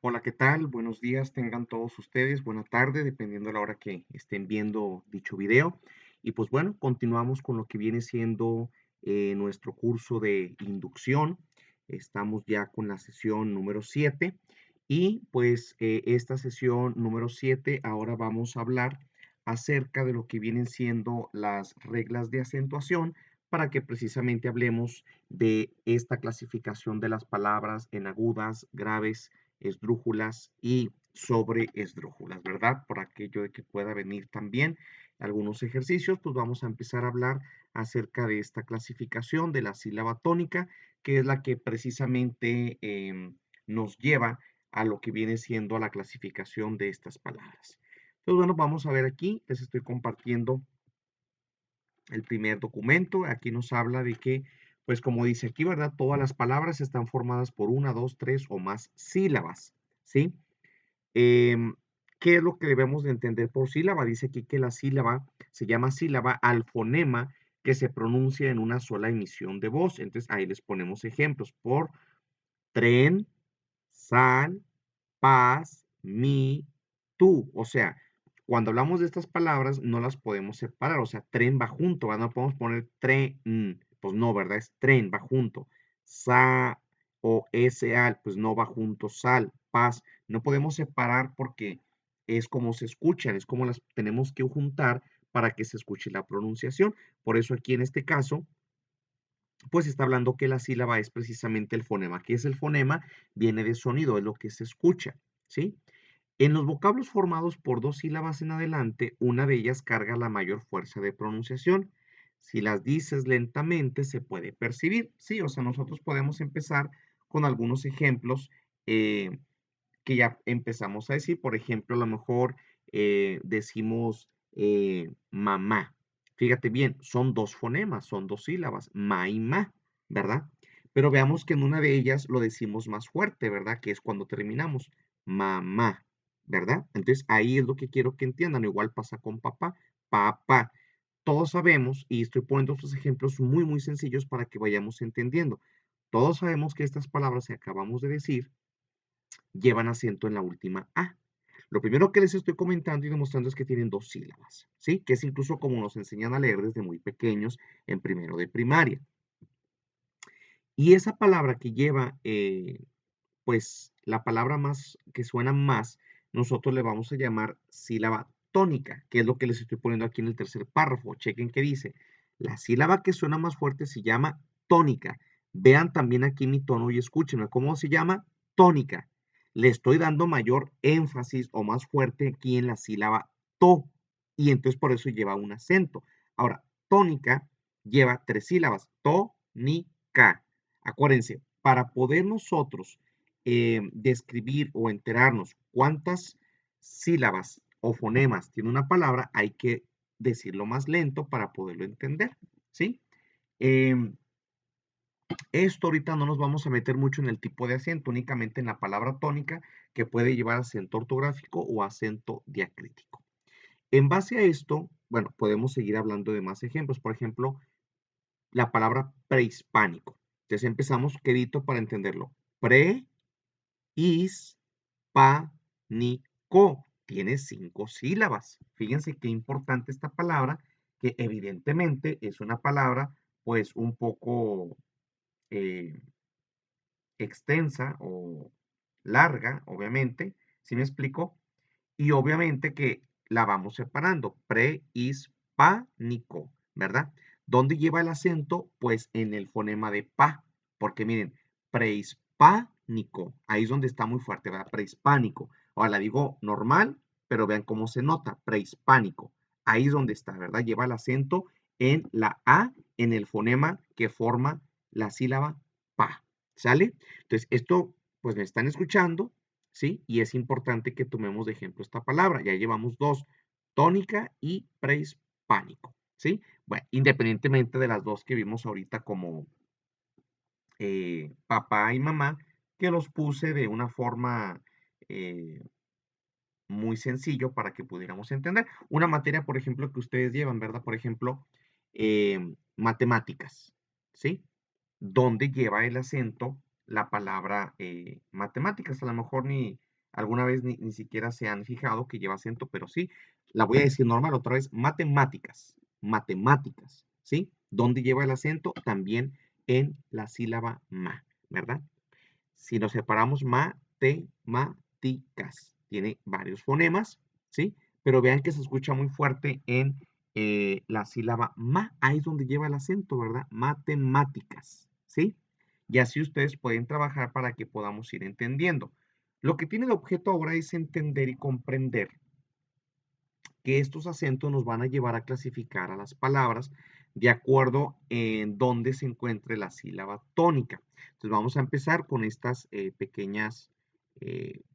Hola, ¿qué tal? Buenos días, tengan todos ustedes, buena tarde, dependiendo de la hora que estén viendo dicho video. Y pues bueno, continuamos con lo que viene siendo nuestro curso de inducción. Estamos ya con la sesión número 7 y pues esta sesión número 7 ahora vamos a hablar acerca de lo que vienen siendo las reglas de acentuación para que precisamente hablemos de esta clasificación de las palabras en agudas, graves, esdrújulas y sobre esdrújulas, ¿verdad? Por aquello de que pueda venir también algunos ejercicios, pues vamos a empezar a hablar acerca de esta clasificación de la sílaba tónica, que es la que precisamente nos lleva a lo que viene siendo a la clasificación de estas palabras. Entonces, bueno, vamos a ver aquí, les estoy compartiendo el primer documento. Aquí nos habla de que, pues como dice aquí, ¿verdad? Todas las palabras están formadas por una, dos, tres o más sílabas, ¿sí? Em, ¿Qué es lo que debemos de entender por sílaba? Dice aquí que la sílaba se llama sílaba al fonema que se pronuncia en una sola emisión de voz. Entonces ahí les ponemos ejemplos por tren, sal, paz, mi, tú. O sea, cuando hablamos de estas palabras no las podemos separar. O sea, tren va junto, ¿verdad? No podemos poner tren, pues no, ¿verdad? Es tren, va junto. Sa o al, pues no va junto. Sal, paz. No podemos separar porque es como se escuchan, es como las tenemos que juntar para que se escuche la pronunciación. Por eso aquí en este caso pues está hablando que la sílaba es precisamente el fonema. ¿Qué es el fonema? Viene de sonido, es lo que se escucha, ¿sí? En los vocablos formados por dos sílabas en adelante, una de ellas carga la mayor fuerza de pronunciación. Si las dices lentamente, se puede percibir, ¿sí? O sea, nosotros podemos empezar con algunos ejemplos eh, que ya empezamos a decir. Por ejemplo, a lo mejor decimos mamá. Fíjate bien, son dos fonemas, son dos sílabas, ma y ma, ¿verdad? Pero veamos que en una de ellas lo decimos más fuerte, ¿verdad? Que es cuando terminamos, mamá, ¿verdad? Entonces ahí es lo que quiero que entiendan. Igual pasa con papá, papá. Todos sabemos, y estoy poniendo estos ejemplos muy, muy sencillos para que vayamos entendiendo. Todos sabemos que estas palabras que acabamos de decir llevan acento en la última A. Lo primero que les estoy comentando y demostrando es que tienen dos sílabas, ¿sí? Que es incluso como nos enseñan a leer desde muy pequeños en primero de primaria. Y esa palabra que lleva, pues, la palabra más, que suena más, nosotros le vamos a llamar sílaba tónica, que es lo que les estoy poniendo aquí en el tercer párrafo. Chequen que dice, la sílaba que suena más fuerte se llama tónica. Vean también aquí mi tono y escúchenme, ¿cómo se llama? Tónica. Le estoy dando mayor énfasis o más fuerte aquí en la sílaba to, y entonces por eso lleva un acento. Ahora, tónica lleva tres sílabas, to, ni, ca. Acuérdense, para poder nosotros describir o enterarnos cuántas sílabas o fonemas tiene una palabra, hay que decirlo más lento para poderlo entender, ¿sí? Em, Esto ahorita no nos vamos a meter mucho en el tipo de acento, únicamente en la palabra tónica, que puede llevar acento ortográfico o acento diacrítico. En base a esto, bueno, podemos seguir hablando de más ejemplos. Por ejemplo, la palabra prehispánico. Entonces empezamos quedito para entenderlo. Pre, is, pa, ni, co. Tiene cinco sílabas. Fíjense qué importante esta palabra, que evidentemente es una palabra pues un poco eh, extensa o larga, obviamente, ¿sí me explico? Y obviamente que la vamos separando, prehispánico, ¿verdad? ¿Dónde lleva el acento? Pues en el fonema de pa, porque miren, prehispánico, ahí es donde está muy fuerte, ¿verdad? Prehispánico. Ahora la digo normal, pero vean cómo se nota, prehispánico. Ahí es donde está, ¿verdad? Lleva el acento en la A, en el fonema que forma la sílaba pa, ¿sale? Entonces, esto, pues me están escuchando, ¿sí? Y es importante que tomemos de ejemplo esta palabra. Ya llevamos dos, tónica y prehispánico, ¿sí? Bueno, independientemente de las dos que vimos ahorita como papá y mamá, que los puse de una forma eh, muy sencillo para que pudiéramos entender. Una materia, por ejemplo, que ustedes llevan, ¿verdad? Por ejemplo, matemáticas, ¿sí? Donde lleva el acento la palabra matemáticas. A lo mejor alguna vez ni siquiera se han fijado que lleva acento, pero sí, la voy a decir normal otra vez, matemáticas, matemáticas, ¿sí? ¿Dónde lleva el acento? También en la sílaba ma, ¿verdad? Si nos separamos matemáticas, tiene varios fonemas, ¿sí? Pero vean que se escucha muy fuerte en la sílaba ma, ahí es donde lleva el acento, ¿verdad? Matemáticas, ¿sí? Y así ustedes pueden trabajar para que podamos ir entendiendo. Lo que tiene el objeto ahora es entender y comprender que estos acentos nos van a llevar a clasificar a las palabras de acuerdo en dónde se encuentre la sílaba tónica. Entonces vamos a empezar con estas pequeñas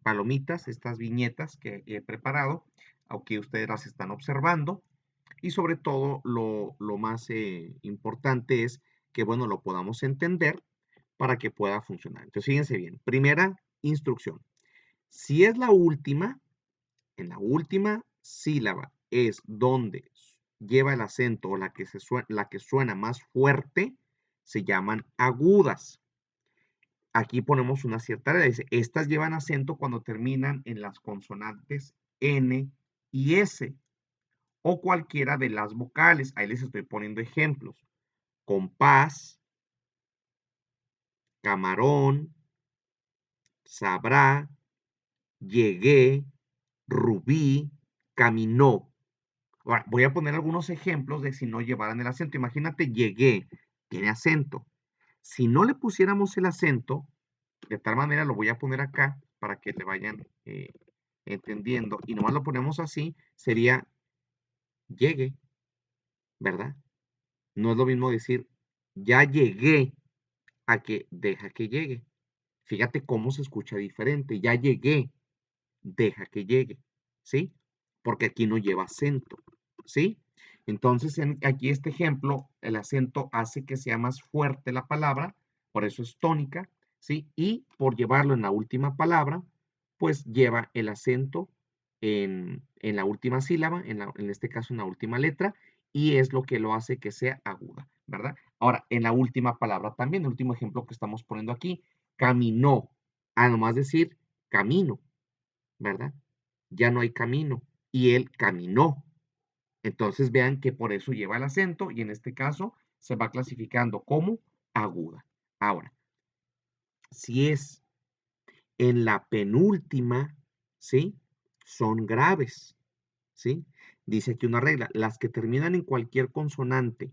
palomitas, estas viñetas que he preparado, aunque ustedes las están observando. Y sobre todo lo más importante es que, bueno, lo podamos entender para que pueda funcionar. Entonces fíjense bien, primera instrucción. Si es la última, en la última sílaba es donde lleva el acento o la que suena más fuerte, se llaman agudas. Aquí ponemos una cierta regla. Dice, estas llevan acento cuando terminan en las consonantes N y S o cualquiera de las vocales. Ahí les estoy poniendo ejemplos. Compás, camarón, sabrá, llegué, rubí, caminó. Ahora, voy a poner algunos ejemplos de si no llevaran el acento. Imagínate, llegué, tiene acento. Si no le pusiéramos el acento, de tal manera lo voy a poner acá para que le vayan entendiendo, y nomás lo ponemos así, sería llegue, ¿verdad? No es lo mismo decir ya llegué a que deja que llegue. Fíjate cómo se escucha diferente. Ya llegué, deja que llegue, ¿sí? Porque aquí no lleva acento, ¿sí? Entonces, aquí este ejemplo, el acento hace que sea más fuerte la palabra, por eso es tónica, ¿sí? Y por llevarlo en la última palabra, pues lleva el acento en la última sílaba, en este caso en la última letra, y es lo que lo hace que sea aguda, ¿verdad? Ahora, en la última palabra también, el último ejemplo que estamos poniendo aquí, caminó, a nomás decir camino, ¿verdad? Ya no hay camino y él caminó. Entonces vean que por eso lleva el acento y en este caso se va clasificando como aguda. Ahora, si es en la penúltima, ¿sí? Son graves, ¿sí? Dice aquí una regla, las que terminan en cualquier consonante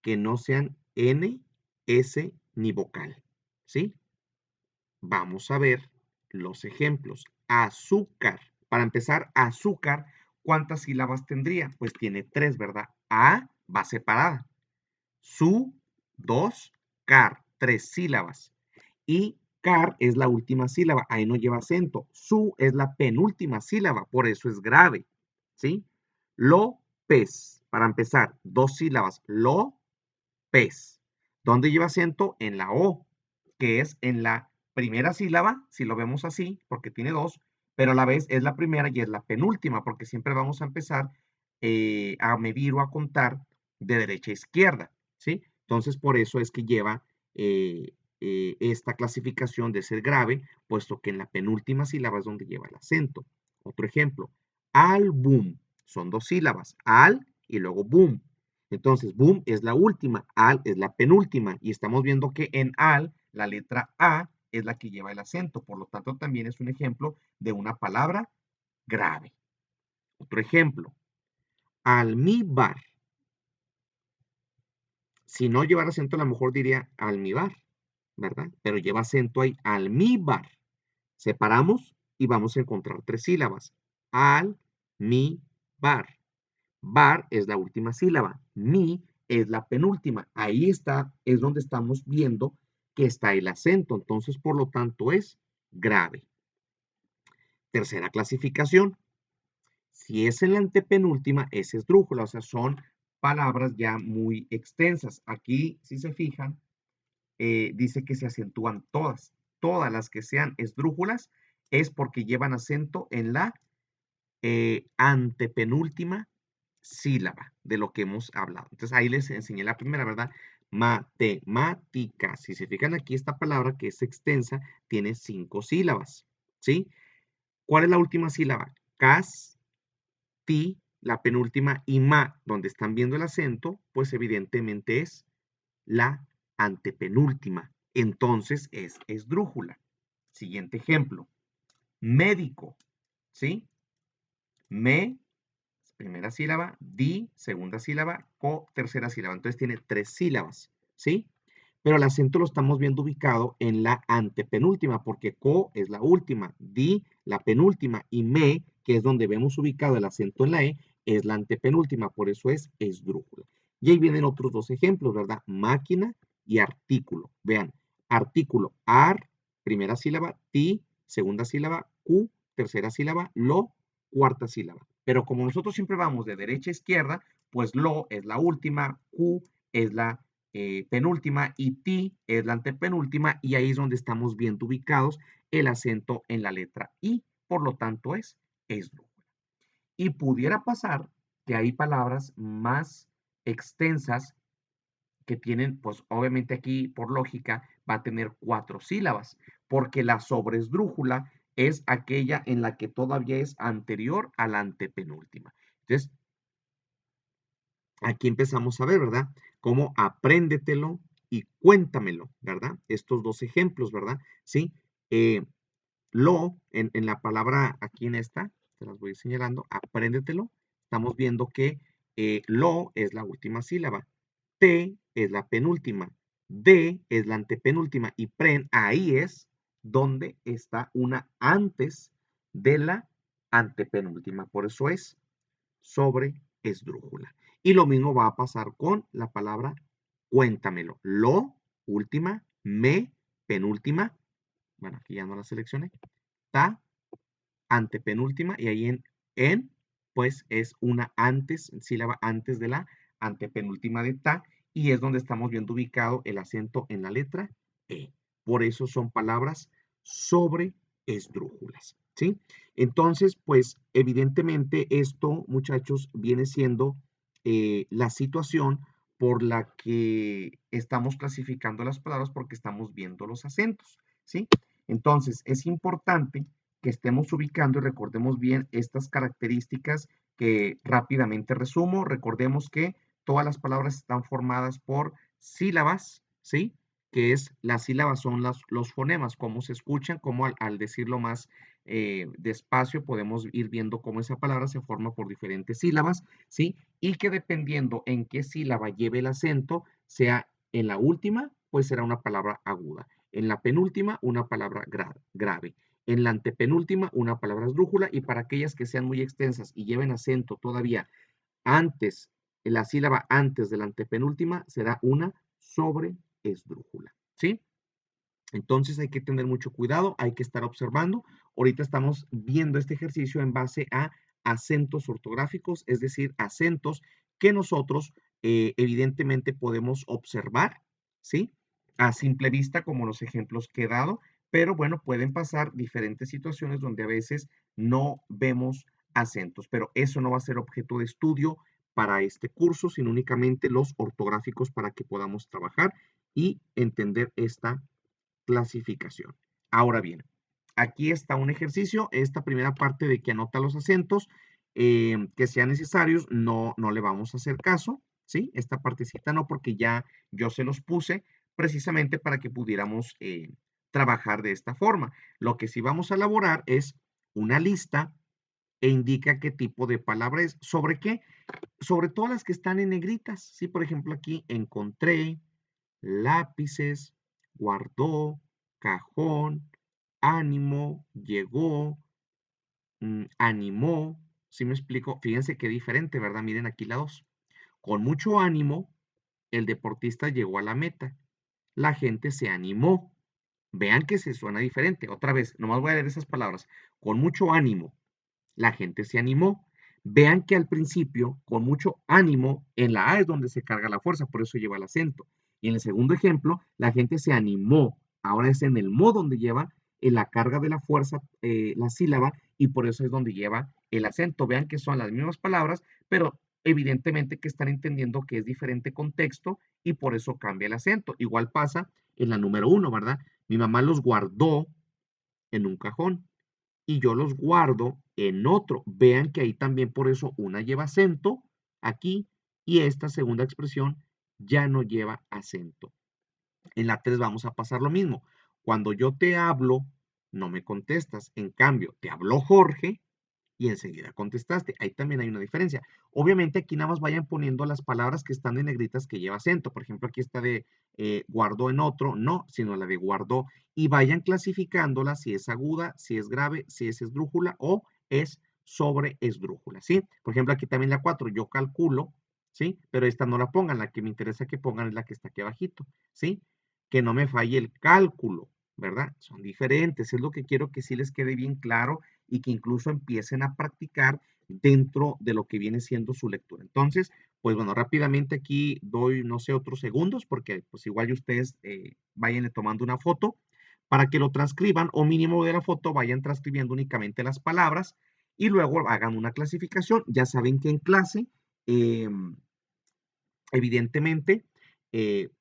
que no sean N, S ni vocal, ¿sí? Vamos a ver los ejemplos. Azúcar. Para empezar, azúcar, ¿cuántas sílabas tendría? Pues tiene tres, ¿verdad? A va separada. Su, dos, car, tres sílabas. Y car es la última sílaba, ahí no lleva acento. Su es la penúltima sílaba, por eso es grave. ¿Sí? López. Para empezar, dos sílabas. Lo, pez. ¿Dónde lleva acento? En la O, que es en la primera sílaba, si lo vemos así, porque tiene dos, pero a la vez es la primera y es la penúltima, porque siempre vamos a empezar a medir o a contar de derecha a izquierda, ¿sí? Entonces, por eso es que lleva esta clasificación de ser grave, puesto que en la penúltima sílaba es donde lleva el acento. Otro ejemplo, álbum, son dos sílabas, al y luego boom. Entonces, boom es la última, al es la penúltima, y estamos viendo que en al, la letra A es la que lleva el acento, por lo tanto, también es un ejemplo de una palabra grave. Otro ejemplo, almíbar. Si no llevara acento, a lo mejor diría almíbar, ¿verdad? Pero lleva acento ahí, almíbar. Separamos y vamos a encontrar tres sílabas. Al, mi, bar. Bar es la última sílaba. Mi es la penúltima. Ahí está, es donde estamos viendo que está el acento. Entonces, por lo tanto, es grave. Tercera clasificación. Si es en la antepenúltima, es esdrújula. O sea, son palabras ya muy extensas. Aquí, si se fijan, dice que se acentúan todas. Todas las que sean esdrújulas es porque llevan acento en la antepenúltima sílaba de lo que hemos hablado. Entonces ahí les enseñé la primera, ¿verdad? Matemáticas. Si se fijan aquí, esta palabra que es extensa tiene 5 sílabas, ¿sí? ¿Cuál es la última sílaba? Cas, ti, la penúltima y ma, donde están viendo el acento, pues evidentemente es la antepenúltima. Entonces es esdrújula. Siguiente ejemplo. Médico, ¿sí? Me, primera sílaba, di, segunda sílaba, co, tercera sílaba. Entonces tiene 3 sílabas, ¿sí? Pero el acento lo estamos viendo ubicado en la antepenúltima, porque co es la última, di la penúltima y me, que es donde vemos ubicado el acento en la e, es la antepenúltima, por eso es esdrújula. Y ahí vienen otros 2 ejemplos, ¿verdad? Máquina y artículo. Vean, artículo, ar, primera sílaba, ti, segunda sílaba, cu, tercera sílaba, lo, cuarta sílaba. Pero como nosotros siempre vamos de derecha a izquierda, pues lo es la última, cu es la penúltima y ti es la antepenúltima y ahí es donde estamos viendo ubicados el acento en la letra I, por lo tanto es esdrújula. Y pudiera pasar que hay palabras más extensas que tienen, pues obviamente aquí por lógica va a tener 4 sílabas, porque la sobresdrújula es aquella en la que todavía es anterior a la antepenúltima. Entonces, aquí empezamos a ver, ¿verdad? Cómo apréndetelo y cuéntamelo, ¿verdad? Estos 2 ejemplos, ¿verdad? Sí. Eh, en la palabra aquí en esta, te las voy señalando, apréndetelo. Estamos viendo que lo es la última sílaba, te es la penúltima, de es la antepenúltima y pren, ahí es donde está una antes de la antepenúltima. Por eso es sobre esdrújula. Y lo mismo va a pasar con la palabra cuéntamelo. Lo, última, me, penúltima. Bueno, aquí ya no la seleccioné. Ta, antepenúltima. Y ahí pues es una antes, sílaba antes de la antepenúltima de ta. Y es donde estamos viendo ubicado el acento en la letra E. Por eso son palabras sobre esdrújulas, ¿sí? Entonces, pues evidentemente esto, muchachos, viene siendo la situación por la que estamos clasificando las palabras porque estamos viendo los acentos, ¿sí? Entonces, es importante que estemos ubicando y recordemos bien estas características que rápidamente resumo. Recordemos que todas las palabras están formadas por sílabas, ¿sí? Que es, las sílabas son los fonemas, cómo se escuchan, cómo al decirlo más despacio podemos ir viendo cómo esa palabra se forma por diferentes sílabas, ¿sí? Y que dependiendo en qué sílaba lleve el acento, sea en la última, pues será una palabra aguda. En la penúltima, una palabra grave. En la antepenúltima, una palabra esdrújula. Y para aquellas que sean muy extensas y lleven acento todavía antes, la sílaba antes de la antepenúltima, será una sobreesdrújula, ¿sí? Entonces hay que tener mucho cuidado, hay que estar observando. Ahorita estamos viendo este ejercicio en base a acentos ortográficos, es decir, acentos que nosotros evidentemente podemos observar, ¿sí? A simple vista, como los ejemplos que he dado, pero bueno, pueden pasar diferentes situaciones donde a veces no vemos acentos, pero eso no va a ser objeto de estudio para este curso, sino únicamente los ortográficos para que podamos trabajar y entender esta clasificación. Ahora bien, aquí está un ejercicio, esta primera parte de que anota los acentos que sean necesarios, no le vamos a hacer caso, ¿sí? Esta partecita no, porque ya yo se los puse precisamente para que pudiéramos trabajar de esta forma. Lo que sí vamos a elaborar es una lista e indica qué tipo de palabra es. ¿Sobre qué? Sobre todas las que están en negritas, ¿sí? Por ejemplo, aquí encontré, lápices, guardó, cajón, ánimo, llegó, animó. ¿Sí me explico? Fíjense qué diferente, ¿verdad? Miren aquí la 2. Con mucho ánimo, el deportista llegó a la meta. La gente se animó. Vean que se suena diferente. Otra vez, nomás voy a leer esas palabras. Con mucho ánimo, la gente se animó. Vean que al principio, con mucho ánimo, en la A es donde se carga la fuerza, por eso lleva el acento. Y en el segundo ejemplo, la gente se animó. Ahora es en el mo donde lleva la carga de la fuerza, la sílaba, y por eso es donde lleva el acento. Vean que son las mismas palabras, pero evidentemente que están entendiendo que es diferente contexto y por eso cambia el acento. Igual pasa en la número 1, ¿verdad? Mi mamá los guardó en un cajón. y yo los guardo en otro. Vean que ahí también por eso una lleva acento aquí y esta segunda expresión ya no lleva acento. En la 3 vamos a pasar lo mismo. Cuando yo te hablo, no me contestas. En cambio, te habló Jorge y enseguida contestaste. Ahí también hay una diferencia. Obviamente aquí nada más vayan poniendo las palabras que están en negritas que lleva acento. Por ejemplo, aquí está de guardó en otro, no, sino la de guardó. Y vayan clasificándola si es aguda, si es grave, si es esdrújula o es sobre esdrújula, ¿sí? Por ejemplo, aquí también la 4, yo calculo, ¿sí? Pero esta no la pongan, la que me interesa que pongan es la que está aquí abajito, ¿sí? Que no me falle el cálculo, ¿verdad? Son diferentes, es lo que quiero que sí les quede bien claro y que incluso empiecen a practicar dentro de lo que viene siendo su lectura. Entonces, pues bueno, rápidamente aquí doy, no sé, otros segundos, porque pues igual y ustedes vayan tomando una foto para que lo transcriban o mínimo de la foto vayan transcribiendo únicamente las palabras y luego hagan una clasificación. Ya saben que en clase, eh, evidentemente,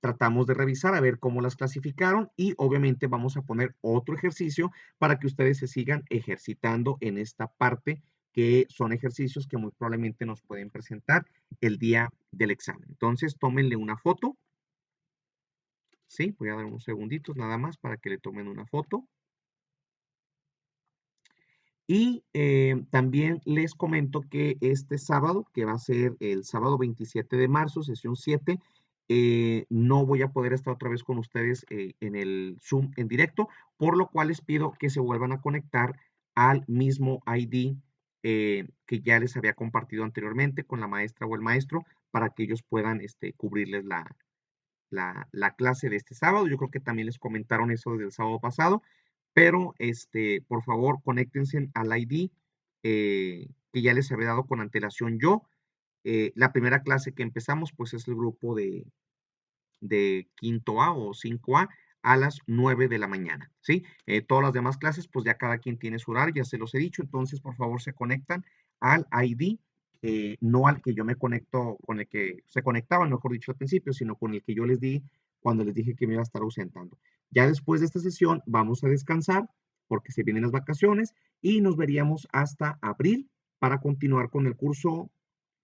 tratamos de revisar a ver cómo las clasificaron y obviamente vamos a poner otro ejercicio para que ustedes se sigan ejercitando en esta parte que son ejercicios que muy probablemente nos pueden presentar el día del examen. Entonces, tómenle una foto, ¿sí? Voy a dar unos segunditos nada más para que le tomen una foto. Y también les comento que este sábado, que va a ser el sábado 27 de marzo, sesión 7, no voy a poder estar otra vez con ustedes en el Zoom en directo, por lo cual les pido que se vuelvan a conectar al mismo ID que ya les había compartido anteriormente con la maestra o el maestro para que ellos puedan cubrirles la clase de este sábado. Yo creo que también les comentaron eso desde el sábado pasado, pero por favor, conéctense al ID que ya les había dado con antelación yo. La primera clase que empezamos, pues es el grupo de quinto A o 5A a las 9 de la mañana, ¿sí? Todas las demás clases, pues ya cada quien tiene su horario, ya se los he dicho, entonces por favor se conectan al ID, no al que yo me conecto, con el que se conectaban, mejor dicho, al principio, sino con el que yo les di cuando les dije que me iba a estar ausentando. Ya después de esta sesión vamos a descansar porque se vienen las vacaciones y nos veríamos hasta abril para continuar con el curso.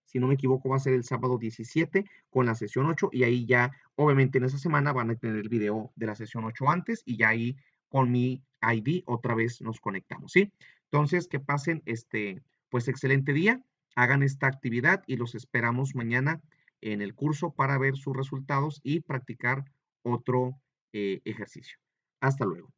Si no me equivoco, va a ser el sábado 17 con la sesión 8 y ahí ya, obviamente en esa semana van a tener el video de la sesión 8 antes y ya ahí con mi ID otra vez nos conectamos, ¿sí? Entonces, que pasen pues excelente día, hagan esta actividad y los esperamos mañana en el curso para ver sus resultados y practicar otro ejercicio. Hasta luego.